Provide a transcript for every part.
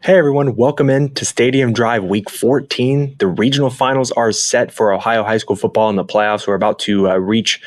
Hey everyone, welcome in to Stadium Drive Week 14. The regional finals are set for Ohio high school football in the playoffs. We're about to reach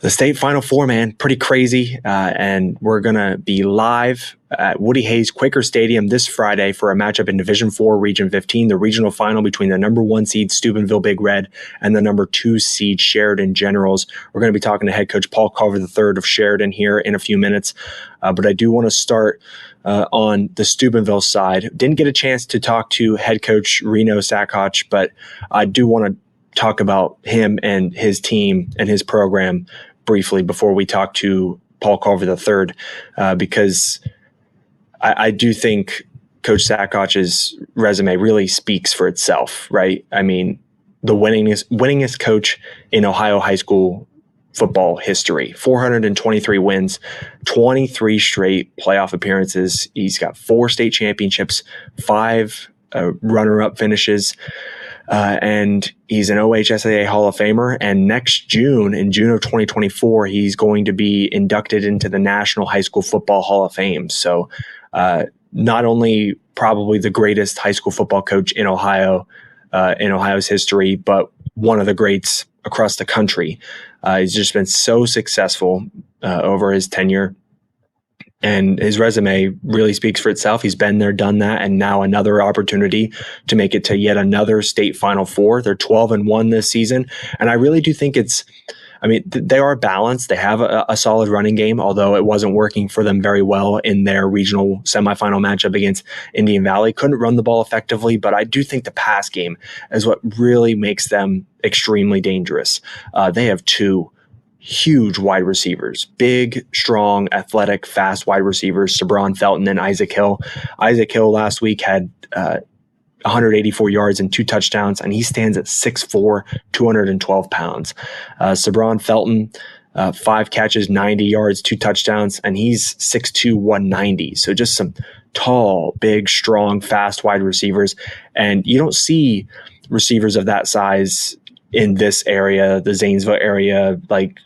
the state Final Four, man. Pretty crazy. And we're going to be live at Woody Hayes Quaker Stadium this Friday for a matchup in Division 4, Region 15, the regional final between the number 1 seed Steubenville Big Red and the number 2 seed Sheridan Generals. We're going to be talking to head coach Paul Culver III of Sheridan here in a few minutes. But I do want to start on the Steubenville side. Didn't get a chance to talk to head coach Reno Sackhoch, but I do want to talk about him and his team and his program briefly before we talk to Paul Culver III, because I do think Coach Sackhoch's resume really speaks for itself, right? I mean, the winningest coach in Ohio high school football history, 423 wins, 23 straight playoff appearances. He's got 4 state championships, 5 runner-up finishes. And he's an OHSAA Hall of Famer. And next June, in June of 2024, he's going to be inducted into the National High School Football Hall of Fame. So not only probably the greatest high school football coach in Ohio, in Ohio's history, but one of the greats across the country. He's just been so successful over his tenure. And his resume really speaks for itself. He's been there, done that, and now another opportunity to make it to yet another state Final Four. They're 12-1 this season, and I really do think they are balanced. They have a solid running game, although it wasn't working for them very well in their regional semifinal matchup against Indian Valley. Couldn't run the ball effectively, but I do think the pass game is what really makes them extremely dangerous. They have 2 huge wide receivers, big, strong, athletic, fast wide receivers, Sabron Felton and Isaac Hill. Isaac Hill last week had 184 yards and 2 touchdowns, and he stands at 6'4", 212 pounds. Sabron Felton, 5 catches, 90 yards, 2 touchdowns, and he's 6'2", 190. So just some tall, big, strong, fast wide receivers. And you don't see receivers of that size in this area, the Zanesville area, like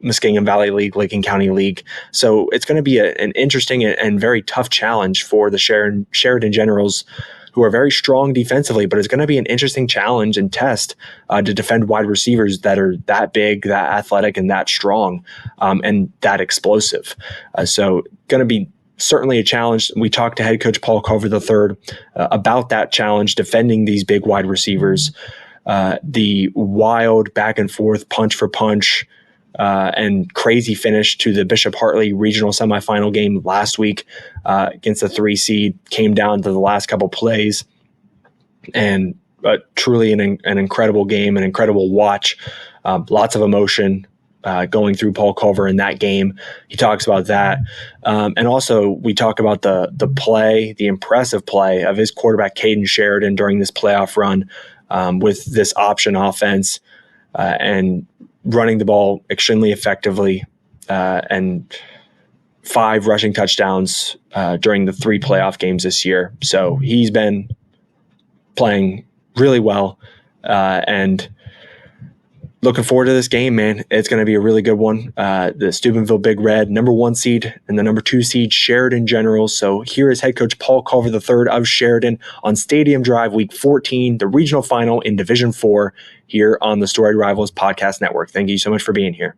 Muskingum Valley League, Licking County League. So it's going to be an interesting and very tough challenge for the Sheridan Generals, who are very strong defensively, but it's going to be an interesting challenge and test to defend wide receivers that are that big, that athletic, and that strong, and that explosive. So going to be certainly a challenge. We talked to head coach Paul Culver III about that challenge, defending these big wide receivers, the wild back and forth punch for punch, and crazy finish to the Bishop Hartley regional semifinal game last week against the 3 seed. Came down to the last couple plays, and truly an incredible game, an incredible watch. Lots of emotion going through Paul Culver in that game. He talks about that, and also we talk about the impressive play of his quarterback Kaden Sheridan during this playoff run with this option offense and running the ball extremely effectively, and 5 rushing touchdowns during the 3 playoff games this year. So he's been playing really well, and looking forward to this game, man. It's going to be a really good one. The Steubenville Big Red, number 1 seed, and the number 2 seed Sheridan Generals. So here is head coach Paul Culver III of Sheridan on Stadium Drive Week 14, the regional final in Division 4 here on the Storied Rivals Podcast Network. Thank you so much for being here.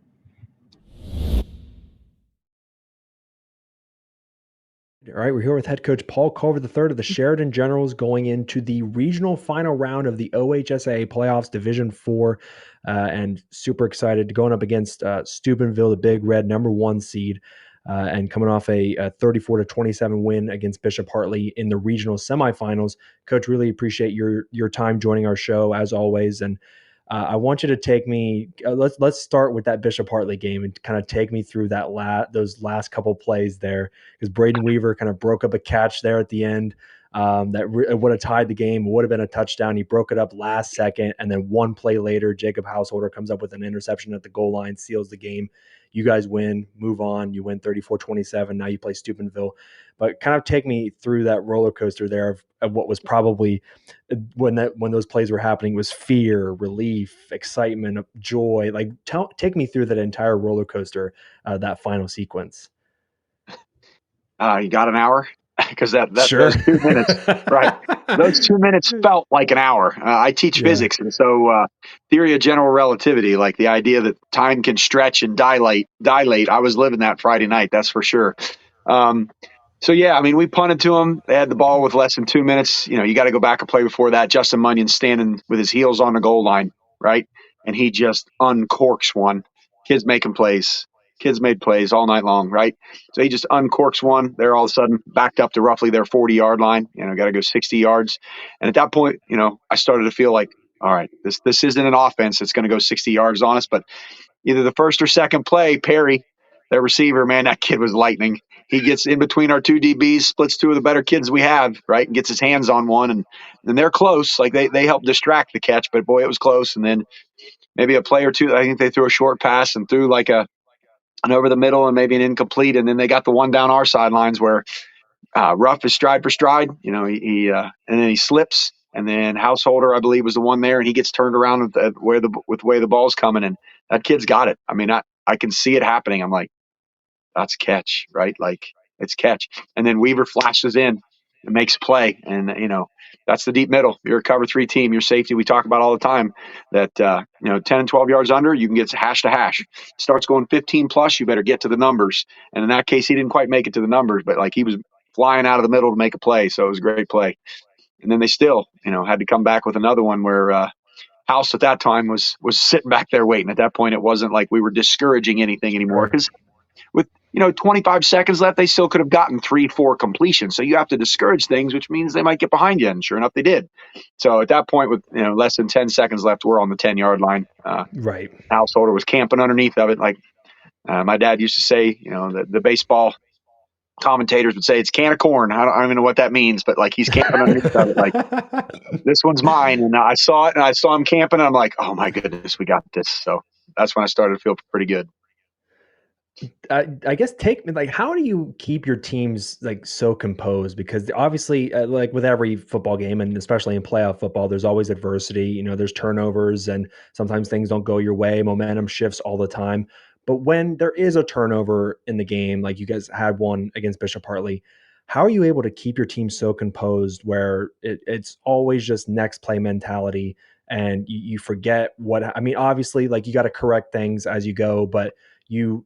All right, we're here with head coach Paul Culver III of the Sheridan Generals going into the regional final round of the OHSAA playoffs, Division 4, and super excited going up against Steubenville, the Big Red, number 1 seed, and coming off a 34-27 win against Bishop Hartley in the regional semifinals. Coach, really appreciate your time joining our show as always, and I want you to take me. Let's start with that Bishop Hartley game and kind of take me through those last couple plays there, because Braden Weaver kind of broke up a catch there at the end that would have tied the game, would have been a touchdown. He broke it up last second, and then 1 play later, Jacob Householder comes up with an interception at the goal line, seals the game. You guys win, move on. You win 34-27. Now you play Steubenville. But kind of take me through that roller coaster there of what was probably, when those plays were happening, was fear, relief, excitement, joy. Like, take me through that entire roller coaster, that final sequence. You got an hour? because those Sure. 2 minutes, right? Those 2 minutes felt like an hour. I teach Yeah. physics, and so theory of general relativity, like the idea that time can stretch and dilate. I was living that Friday night, that's for sure. Um, so yeah, I mean, we punted to them. They had the ball with less than 2 minutes. You got to go back a play before that. Justin Munyon standing with his heels on the goal line, right? And he just uncorks one. Kids making plays. Kids made plays all night long, right? So he just uncorks one. They're all of a sudden backed up to roughly their 40-yard line. Got to go 60 yards. And at that point, I started to feel like, all right, this isn't an offense that's going to go 60 yards on us, but either the first or second play, Perry, their receiver, man, that kid was lightning. He gets in between our two DBs, splits two of the better kids we have, right, and gets his hands on one, and they're close. Like they helped distract the catch, but boy, it was close. And then maybe a play or two, I think they threw a short pass and threw like an over the middle and maybe an incomplete, and then they got the one down our sidelines where Ruff is stride for stride. He and then he slips, and then Householder, I believe, was the one there, and he gets turned around with the way the ball's coming, and that kid's got it. I mean, I can see it happening. I'm like, that's catch, right? Like it's catch, and then Weaver flashes in and makes play, and that's the deep middle. You're a cover three team. Your safety we talk about all the time. That 10 and 12 yards under, you can get hash to hash. Starts going 15 plus, you better get to the numbers. And in that case, he didn't quite make it to the numbers, but like he was flying out of the middle to make a play, so it was a great play. And then they still, had to come back with another one where House at that time was sitting back there waiting. At that point, it wasn't like we were discouraging anything anymore Sure. because with 25 seconds left, they still could have gotten 3-4 completions. So you have to discourage things, which means they might get behind you. And sure enough, they did. So at that point, with less than 10 seconds left, we're on the 10-yard line. Right. Householder was camping underneath of it. Like my dad used to say, the baseball commentators would say it's can of corn. I don't even know what that means, but like he's camping underneath of it. Like this one's mine. And I saw it, and I saw him camping, and I'm like, oh my goodness, we got this. So that's when I started to feel pretty good. I guess take me like, how do you keep your teams like so composed? Because obviously, like with every football game, and especially in playoff football, there's always adversity. There's turnovers, and sometimes things don't go your way. Momentum shifts all the time. But when there is a turnover in the game, like you guys had one against Bishop Hartley, how are you able to keep your team so composed where it's always just next play mentality, and you forget what I mean? Obviously, like you got to correct things as you go, but you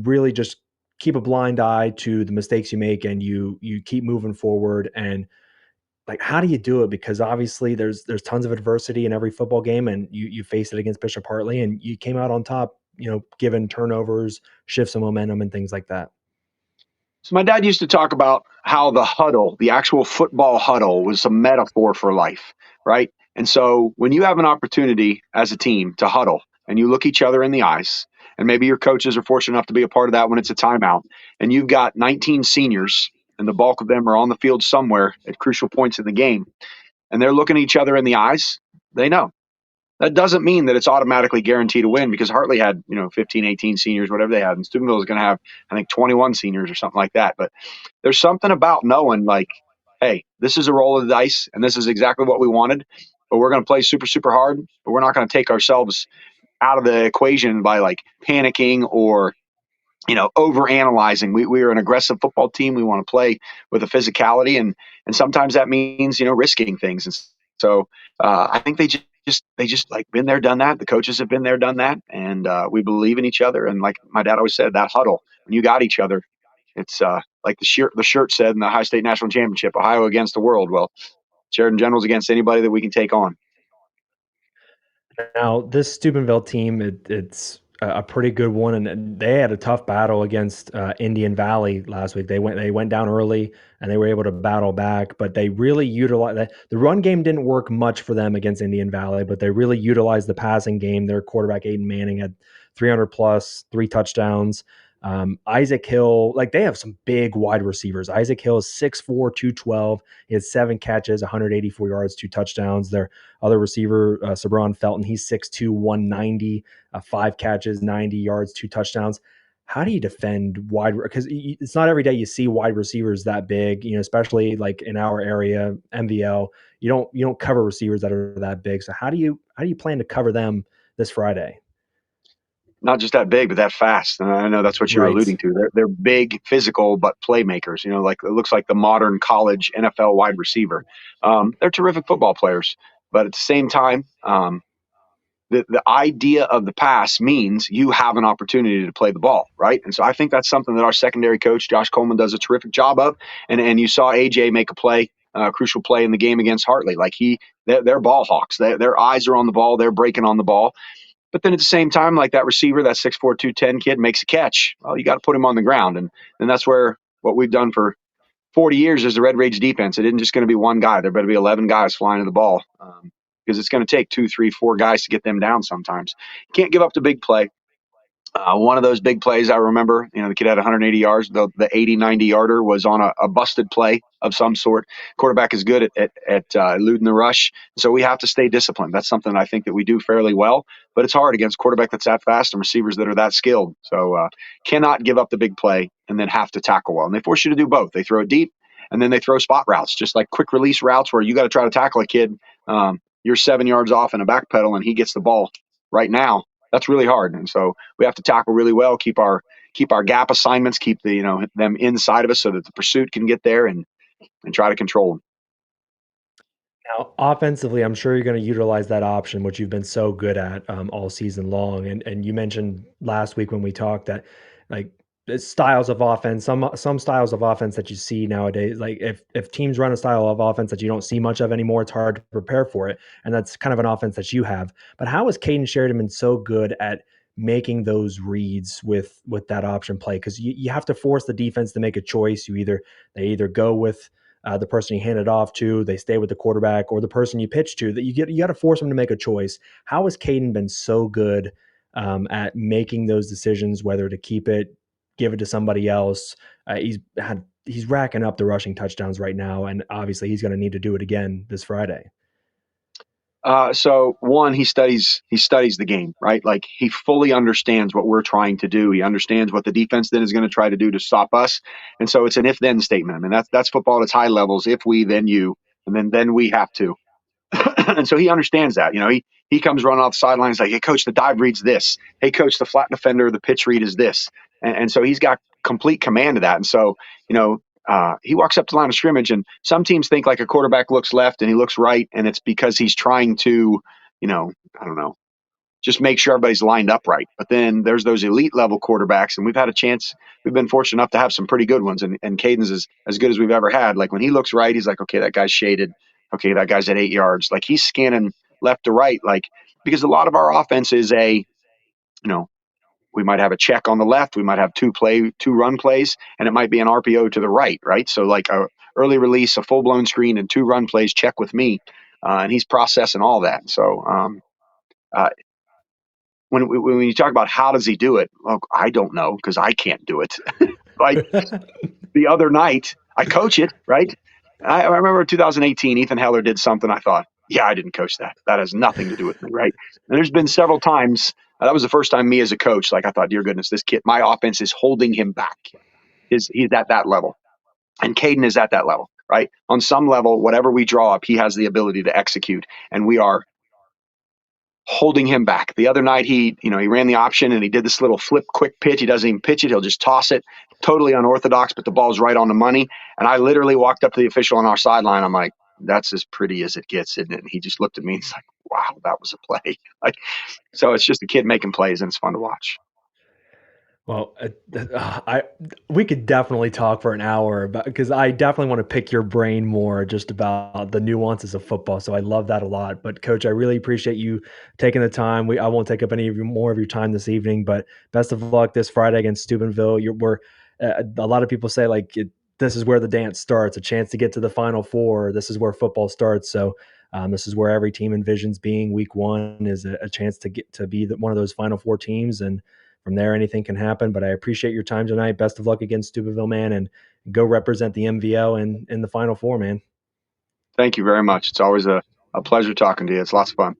really just keep a blind eye to the mistakes you make, and you keep moving forward. And like, how do you do it? Because obviously there's tons of adversity in every football game, and you face it against Bishop Hartley, and you came out on top, given turnovers, shifts of momentum, and things like that. So my dad used to talk about how the huddle, the actual football huddle, was a metaphor for life, right? And so when you have an opportunity as a team to huddle and you look each other in the eyes, and maybe your coaches are fortunate enough to be a part of that when it's a timeout, and you've got 19 seniors and the bulk of them are on the field somewhere at crucial points in the game, and they're looking each other in the eyes, they know. That doesn't mean that it's automatically guaranteed to win because Hartley had, 15, 18 seniors, whatever they had. And Steubenville is going to have, I think, 21 seniors or something like that. But there's something about knowing, like, hey, this is a roll of the dice and this is exactly what we wanted. But we're going to play super, super hard. But we're not going to take ourselves out of the equation by like panicking or over analyzing. We are an aggressive football team. We want to play with a physicality, and sometimes that means risking things. And so I think they just like been there, done that. The coaches have been there, done that, and we believe in each other. And like my dad always said, that huddle when you got each other, it's like the shirt said in the High State National Championship, Ohio against the world. Well, Sheridan General's against anybody that we can take on. Now, this Steubenville team, it's a pretty good one, and they had a tough battle against Indian Valley last week. They went down early, and they were able to battle back, but they really utilized the run game didn't work much for them against Indian Valley, but they really utilized the passing game. Their quarterback Aiden Manning had 300 plus, 3 touchdowns. Isaac Hill, like they have some big wide receivers. Isaac Hill is 6'4", 212. He had 7 catches, 184 yards, 2 touchdowns. Their other receiver, Sabron Felton, he's 6'2", 190, 5 catches, 90 yards, 2 touchdowns. How do you defend wide? Because it's not every day you see wide receivers that big, especially like in our area, MVL. You don't cover receivers that are that big. So how do you plan to cover them this Friday? not just that big, but that fast. And I know that's what you're Right. alluding to. They're big, physical, but playmakers. Like it looks like the modern college NFL wide receiver. They're terrific football players, but at the same time, the idea of the pass means you have an opportunity to play the ball, right? And so I think that's something that our secondary coach Josh Coleman does a terrific job of. And you saw AJ make a play, crucial play in the game against Hartley. Like they're ball hawks. Their eyes are on the ball. They're breaking on the ball. But then at the same time, like that receiver, that 6'4", 210 kid makes a catch. Well, you got to put him on the ground. And that's where what we've done for 40 years is the Red Rage defense. It isn't just going to be one guy. There better be 11 guys flying to the ball because it's going to take 2, 3, 4 guys to get them down sometimes. Can't give up the big play. One of those big plays I remember, the kid had 180 yards. The 80, 90-yarder was on a busted play of some sort. Quarterback is good at eluding the rush. So we have to stay disciplined. That's something I think that we do fairly well, but it's hard against quarterback that's that fast and receivers that are that skilled. So cannot give up the big play and then have to tackle well. And they force you to do both. They throw it deep and then they throw spot routes, just like quick release routes where you got to try to tackle a kid. You're 7 yards off in a back pedal and he gets the ball right now. That's really hard. And so we have to tackle really well, keep our gap assignments, keep them inside of us so that the pursuit can get there and try to control them. Now, offensively, I'm sure you're going to utilize that option, which you've been so good at all season long. And you mentioned last week when we talked that like the styles of offense, some styles of offense that you see nowadays, like if teams run a style of offense that you don't see much of anymore, it's hard to prepare for it. And that's kind of an offense that you have. But how has Kaden Sheridan been so good at making those reads with that option play? Because you have to force the defense to make a choice. They either go with the person you hand it off to, they stay with the quarterback, or the person you pitch to. That you got to force them to make a choice. How has Caden been so good at making those decisions, whether to keep it, give it to somebody else? He's racking up the rushing touchdowns right now, and obviously he's going to need to do it again this Friday. So one, he studies the game, right? Like he fully understands what we're trying to do. He understands what the defense then is going to try to do to stop us. And so it's an if then statement. I mean, that's football at its high levels. If we, then you, and then we have to. And so he understands that. He comes running off the sidelines like, hey, coach, the dive read's this. Hey, coach, the flat defender, the pitch read is this. And so he's got complete command of that. And so, he walks up to the line of scrimmage, and some teams think like a quarterback looks left and he looks right, and it's because he's trying to, I don't know, just make sure everybody's lined up right. But then there's those elite level quarterbacks, and we've been fortunate enough to have some pretty good ones, and Caden's is as good as we've ever had. Like when he looks right, he's like, okay, that guy's shaded. Okay, that guy's at 8 yards. Like he's scanning left to right, like because a lot of our offense is we might have a check on the left, we might have two run plays, and it might be an RPO to the right? So like a early release, a full blown screen, and 2 run plays, check with me, and he's processing all that. So uh, when you talk about how does he do it, well, I don't know because I can't do it. Like the other night, I coach it, right? I remember 2018, Ethan Heller did something. I thought, yeah, I didn't coach that. That has nothing to do with me, right? And there's been several times. That was the first time me as a coach, like I thought, dear goodness, this kid, my offense is holding him back. He's at that level, and Caden is at that level, right? On some level, whatever we draw up, he has the ability to execute, and we are holding him back. The other night, he ran the option and he did this little flip quick pitch. He doesn't even pitch it. He'll just toss it. Totally unorthodox, but the ball's right on the money. And I literally walked up to the official on our sideline. I'm like, that's as pretty as it gets, isn't it? And he just looked at me and he's like, wow, that was a play. Like, so it's just a kid making plays and it's fun to watch. Well, I we could definitely talk for an hour because I definitely want to pick your brain more just about the nuances of football. So I love that a lot. But coach, I really appreciate you taking the time. I won't take up any more of your time this evening. But best of luck this Friday against Steubenville. A lot of people say this is where the dance starts. A chance to get to the Final Four. This is where football starts. So. This is where every team envisions being. Week 1 is a chance to get to be one of those Final Four teams, and from there, anything can happen. But I appreciate your time tonight. Best of luck against Steubenville, man, and go represent the MVL in the Final Four, man. Thank you very much. It's always a pleasure talking to you. It's lots of fun.